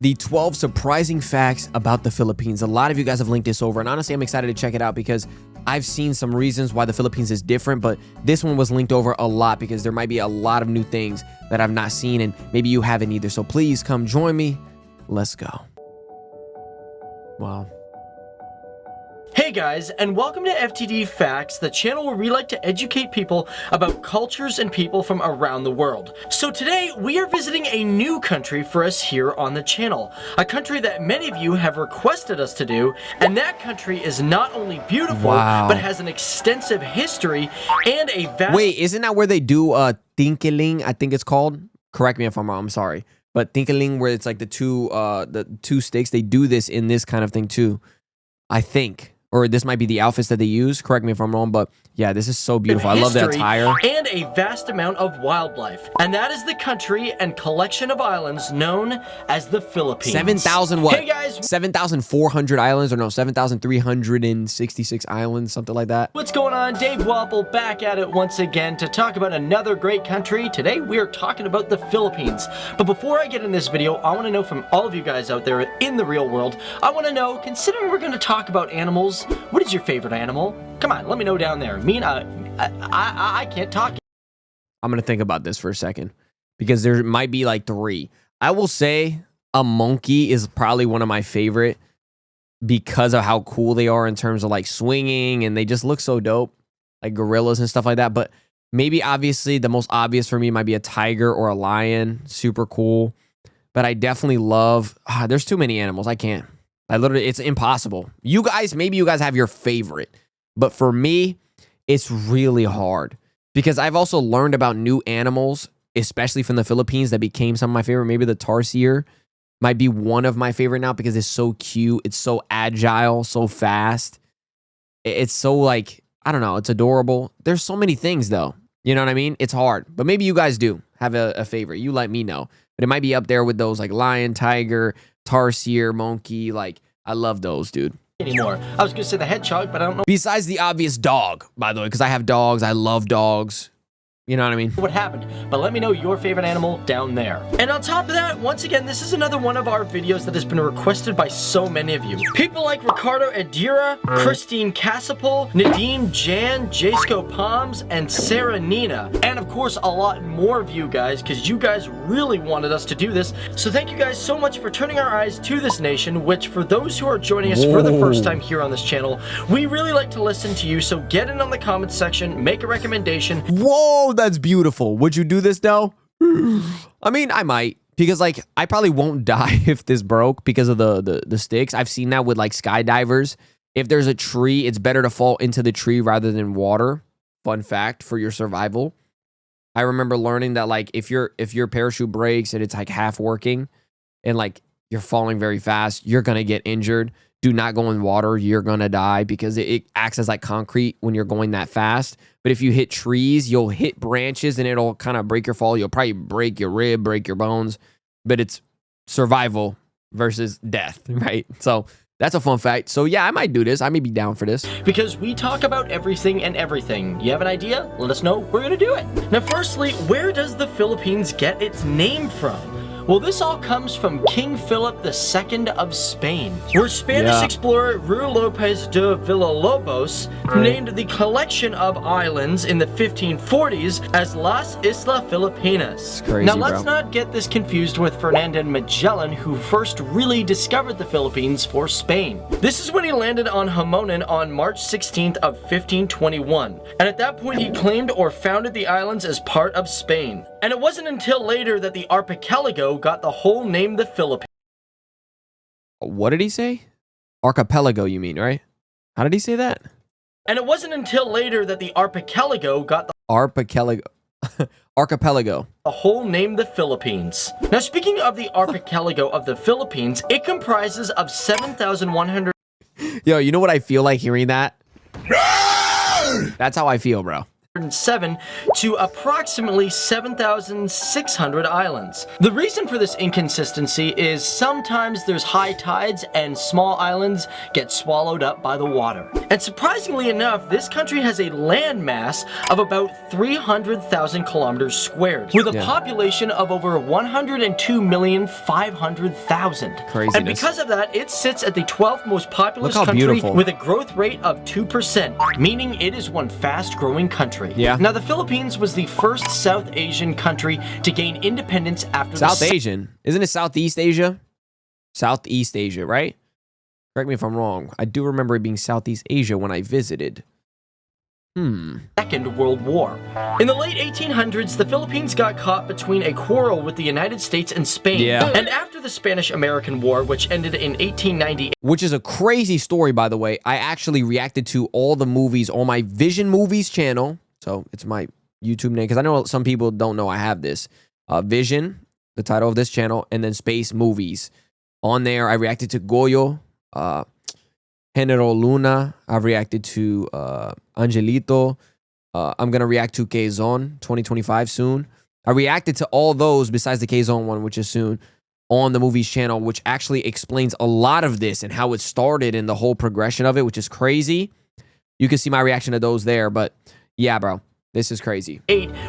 the 12 surprising facts about the Philippines. A lot of you guys have linked this over, and honestly, I'm excited to check it out because I've seen some reasons why the Philippines is different, but this one was linked over a lot because there might be a lot of new things that I've not seen, and maybe you haven't either. So please come join me. Let's go. Wow. Hey guys, and welcome to FTD Facts, the channel where we like to educate people about cultures and people from around the world. So today, we are visiting a new country for us here on the channel. A country that many of you have requested us to do, and that country is not only beautiful, but has an extensive history and a vast... Wait, isn't that where they do Tinkeling, I think it's called? Correct me if I'm wrong, I'm sorry. But Tinkeling, where it's like the two sticks, they do this in this kind of thing too, I think. Or this might be the outfits that they use. Correct me if I'm wrong, but yeah, this is so beautiful. I love that attire. And a vast amount of wildlife. And that is the country and collection of islands known as the Philippines. 7,000 what? Hey guys! 7,400 islands, or no, 7,366 islands, something like that. What's going on? Dave Wapple back at it once again to talk about another great country. Today we are talking about the Philippines. But before I get in this video, I want to know from all of you guys out there in the real world, I want to know, considering we're going to talk about animals, what is your favorite animal? Come on, let me know down there. I can't talk. I'm going to think about this for a second because there might be like three. I will say a monkey is probably one of my favorite because of how cool they are in terms of like swinging, and they just look so dope, like gorillas and stuff like that. But maybe obviously the most obvious for me might be a tiger or a lion. Super cool. But I definitely love, there's too many animals. I can't. It's impossible. You guys, maybe you guys have your favorite, but for me, it's really hard because I've also learned about new animals, especially from the Philippines, that became some of my favorite. Maybe the tarsier might be one of my favorite now because it's so cute. It's so agile, so fast. It's so like, I don't know, it's adorable. There's so many things though. You know what I mean? It's hard, but maybe you guys do have a favorite. You let me know, but it might be up there with those like lion, tiger, tarsier, monkey. Like, I love those, dude. Anymore. I was gonna say the hedgehog, but I don't know. Besides the obvious dog, by the way, because I have dogs. I love dogs. You know what I mean? What happened, but let me know your favorite animal down there. And on top of that, once again, this is another one of our videos that has been requested by so many of you. People like Ricardo Adira, Christine Casapol, Nadim Jan, Jasco Palms, and Sarah Nina. And of course, a lot more of you guys, because you guys really wanted us to do this. So thank you guys so much for turning our eyes to this nation, which for those who are joining us for the first time here on this channel, we really like to listen to you. So get in on the comments section, make a recommendation. Whoa, that's beautiful. Would you do this though? I mean, I might, because like I probably won't die if this broke because of the sticks. I've seen that with like skydivers. If there's a tree, it's better to fall into the tree rather than water. Fun fact for your survival. I remember learning that like if your parachute breaks and it's like half working and like you're falling very fast, you're gonna get injured. Do not go in water. You're going to die because it acts as like concrete when you're going that fast. But if you hit trees, you'll hit branches and it'll kind of break your fall. You'll probably break your rib, break your bones. But it's survival versus death, right? So that's a fun fact. So yeah, I might do this. I may be down for this. Because we talk about everything and everything. You have an idea? Let us know. We're going to do it. Now, firstly, where does the Philippines get its name from? Well, this all comes from King Philip II of Spain, where Spanish explorer Ruy Lopez de Villalobos named the collection of islands in the 1540s as Las Islas Filipinas. Crazy, now, let's not get this confused with Ferdinand Magellan, who first really discovered the Philippines for Spain. This is when he landed on Hamonon on March 16th of 1521, and at that point he claimed or founded the islands as part of Spain. And it wasn't until later that the archipelago got the whole name the Philippines. What did he say? Archipelago, you mean, right? How did he say that? And it wasn't until later that the archipelago got the archipelago. The whole name the Philippines. Now, speaking of the archipelago of the Philippines, it comprises of 7,100. Yo, you know what I feel like hearing that? That's how I feel, bro. 7 to approximately 7,600 islands. The reason for this inconsistency is sometimes there's high tides and small islands get swallowed up by the water. And surprisingly enough, this country has a land mass of about 300,000 kilometers squared, with a population of over 102,500,000. Craziness. And because of that, it sits at the 12th most populous country with a growth rate of 2%, meaning it is one fast-growing country. Yeah. Now, the Philippines was the first South Asian country to gain independence after South Asian? Isn't it Southeast Asia? Southeast Asia, right? Correct me if I'm wrong. I do remember it being Southeast Asia when I visited. Second World War. In the late 1800s, the Philippines got caught between a quarrel with the United States and Spain. Yeah. And after the Spanish-American War, which ended in 1898, which is a crazy story, by the way. I actually reacted to all the movies on my Vision Movies channel. So it's my YouTube name, because I know some people don't know I have this. Vision, the title of this channel, and then Space Movies. On there, I reacted to Goyo, General Luna. I've reacted to Angelito. I'm going to react to Quezon 2025 soon. I reacted to all those besides the Quezon one, which is soon, on the movies channel, which actually explains a lot of this and how it started and the whole progression of it, which is crazy. You can see my reaction to those there, but yeah, bro. This is crazy.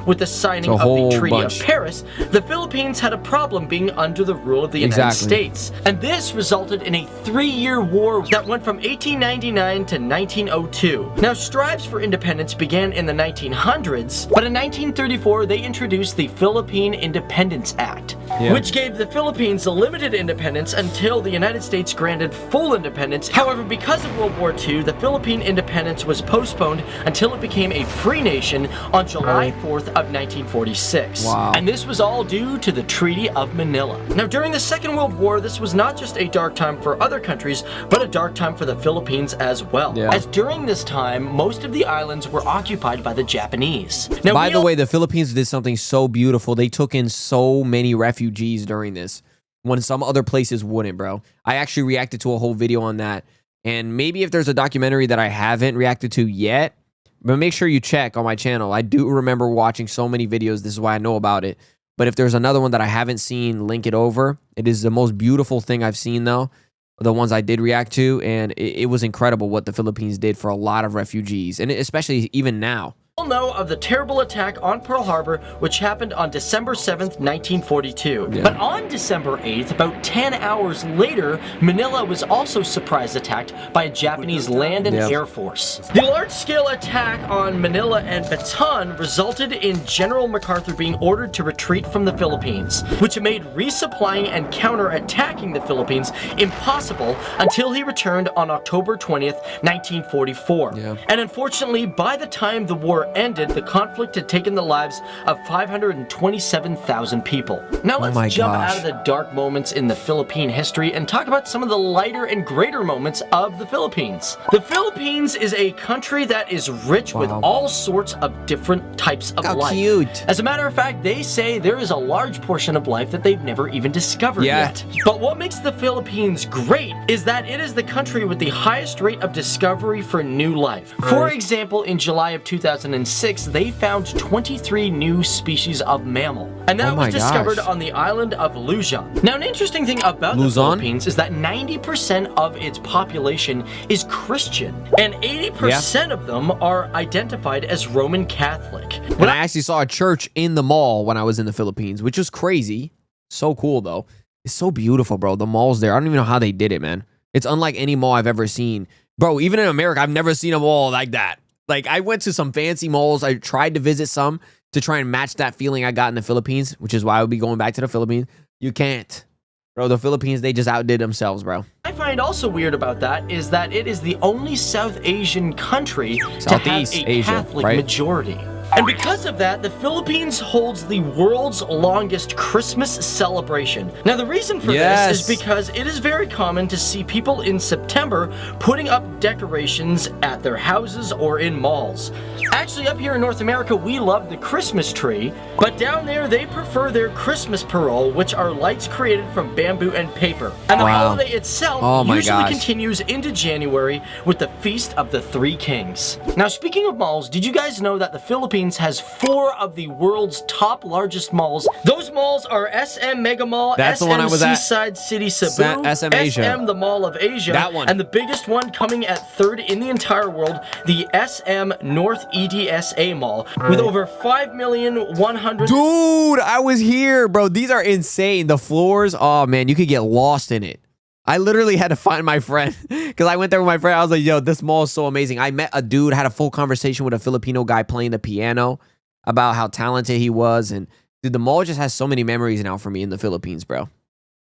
With the signing of the Treaty of Paris, the Philippines had a problem being under the rule of the United States. And this resulted in a 3-year war that went from 1899 to 1902. Now, strives for independence began in the 1900s, but in 1934, they introduced the Philippine Independence Act, which gave the Philippines a limited independence until the United States granted full independence. However, because of World War II, the Philippine independence was postponed until it became a free nation on July 4th of 1946. Wow. And this was all due to the Treaty of Manila. Now, during the Second World War, this was not just a dark time for other countries, but a dark time for the Philippines as well. As during this time, most of the islands were occupied by the Japanese. Now, by the way, the Philippines did something so beautiful. They took in so many refugees during this, when some other places wouldn't, bro. I actually reacted to a whole video on that. And maybe if there's a documentary that I haven't reacted to yet, but make sure you check on my channel. I do remember watching so many videos. This is why I know about it. But if there's another one that I haven't seen, link it over. It is the most beautiful thing I've seen, though. The ones I did react to. And it was incredible what the Philippines did for a lot of refugees. And especially even now. We all know of the terrible attack on Pearl Harbor, which happened on December 7th, 1942. But on December 8th, about 10 hours later, Manila was also surprise attacked by a Japanese land and air force. The large-scale attack on Manila and Bataan resulted in General MacArthur being ordered to retreat from the Philippines, which made resupplying and counter-attacking the Philippines impossible until he returned on October 20th, 1944. And unfortunately, by the time the war ended, the conflict had taken the lives of 527,000 people. Now let's jump out of the dark moments in the Philippine history and talk about some of the lighter and greater moments of the Philippines. The Philippines is a country that is rich with all sorts of different types of life. Cute. As a matter of fact, they say there is a large portion of life that they've never even discovered yet. But what makes the Philippines great is that it is the country with the highest rate of discovery for new life. For example, in July of 2006, they found 23 new species of mammal. And that was discovered on the island of Luzon. Now, an interesting thing about the Philippines is that 90% of its population is Christian, and 80% of them are identified as Roman Catholic. And I actually saw a church in the mall when I was in the Philippines, which was crazy. So cool, though. It's so beautiful, bro. The malls there, I don't even know how they did it, man. It's unlike any mall I've ever seen. Bro, even in America, I've never seen a mall like that. Like, I went to some fancy malls. I tried to visit some to try and match that feeling I got in the Philippines, which is why I would be going back to the Philippines. You can't. Bro, the Philippines, they just outdid themselves, bro. I find also weird about that is that it is the only South Asian country to have a Catholic majority. And because of that, the Philippines holds the world's longest Christmas celebration. Now, the reason for this is because it is very common to see people in September putting up decorations at their houses or in malls. Actually, up here in North America, we love the Christmas tree, but down there, they prefer their Christmas parole, which are lights created from bamboo and paper. And the holiday itself usually continues into January with the Feast of the Three Kings. Now, speaking of malls, did you guys know that the Philippines Philippines has 4 of the world's top largest malls. Those malls are SM Mega Mall, That's SM the one I was at. Seaside City Cebu, SM Asia. SM the Mall of Asia, That one. and the biggest one coming at 3rd in the entire world, the SM North EDSA Mall, with over 5,100,000. Dude, I was here, bro. These are insane. The floors, oh man, you could get lost in it. I literally had to find my friend because I went there with my friend. I was like, yo, this mall is so amazing. I met a dude, had a full conversation with a Filipino guy playing the piano about how talented he was. And dude, the mall just has so many memories now for me in the Philippines, bro.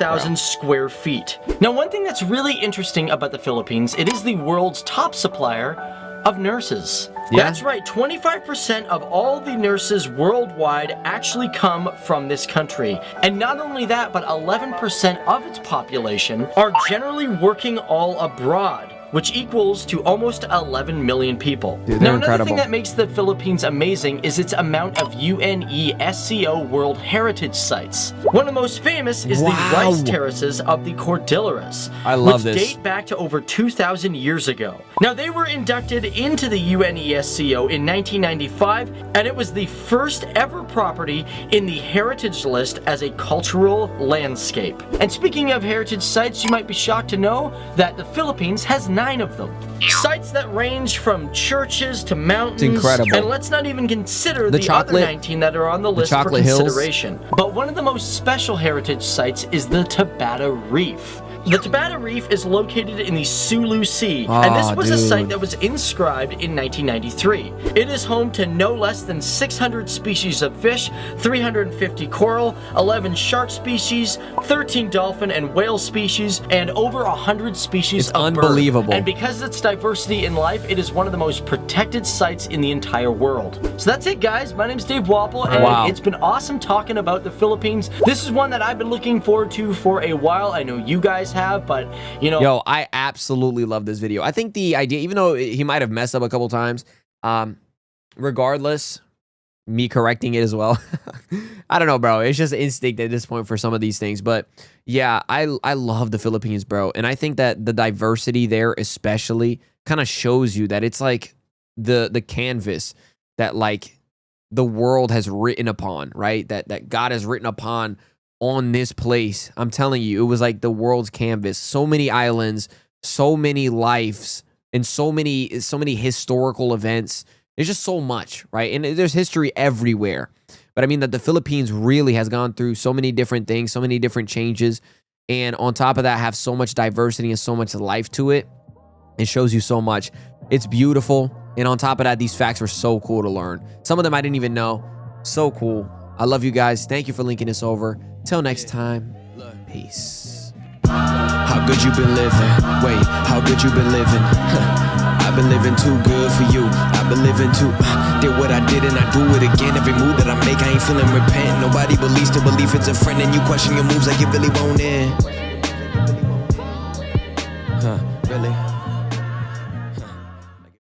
1,000 square feet. Now, one thing that's really interesting about the Philippines, it is the world's top supplier of nurses. Yeah. That's right, 25% of all the nurses worldwide actually come from this country. And not only that, but 11% of its population are generally working all abroad, which equals to almost 11 million people. Dude, now, another incredible. thing that makes the Philippines amazing is its amount of UNESCO World Heritage Sites. One of the most famous is the rice terraces of the Cordilleras, I love which this. date back to over 2,000 years ago. Now, they were inducted into the UNESCO in 1995, and it was the first ever property in the Heritage List as a cultural landscape. And speaking of heritage sites, you might be shocked to know that the Philippines has 9 of them. Sites that range from churches to mountains. It's incredible. And let's not even consider the chocolate- other 19 that are on the list for chocolate hills. consideration. But one of the most special heritage sites is the Tabata Reef. The Tabata Reef is located in the Sulu Sea, and this was a site that was inscribed in 1993. It is home to no less than 600 species of fish, 350 coral, 11 shark species, 13 dolphin and whale species, and over 100 species of unbelievable. bird. And because of its diversity in life, it is one of the most protected sites in the entire world. So that's it, guys. My name's Dave Wapple, and it's been awesome talking about the Philippines. This is one that I've been looking forward to for a while. I know you guys have, but you know, yo, I absolutely love this video. I think the idea, even though he might have messed up a couple times, regardless, me correcting it as well. I don't know, bro. It's just instinct at this point for some of these things. But yeah, I love the Philippines, bro. And I think that the diversity there especially kind of shows you that it's like the canvas that like the world has written upon, right? That God has written upon on this place. I'm telling you, it was like the world's canvas. So many islands, so many lives, and so many historical events. There's just so much, right? And there's history everywhere. But I mean that the Philippines really has gone through so many different things, so many different changes. And on top of that, have so much diversity and so much life to it. It shows you so much. It's beautiful. And on top of that, these facts were so cool to learn. Some of them I didn't even know. So cool. I love you guys. Thank you for linking this over. Till next time, peace. How good you been living? Wait, how good you been living? I've been living too good for you. I've been living too. Did what I did and I do it again. Every move that I make, I ain't feeling repent. Nobody believes to believe it's a friend, and you question your moves like you really won't end. Really?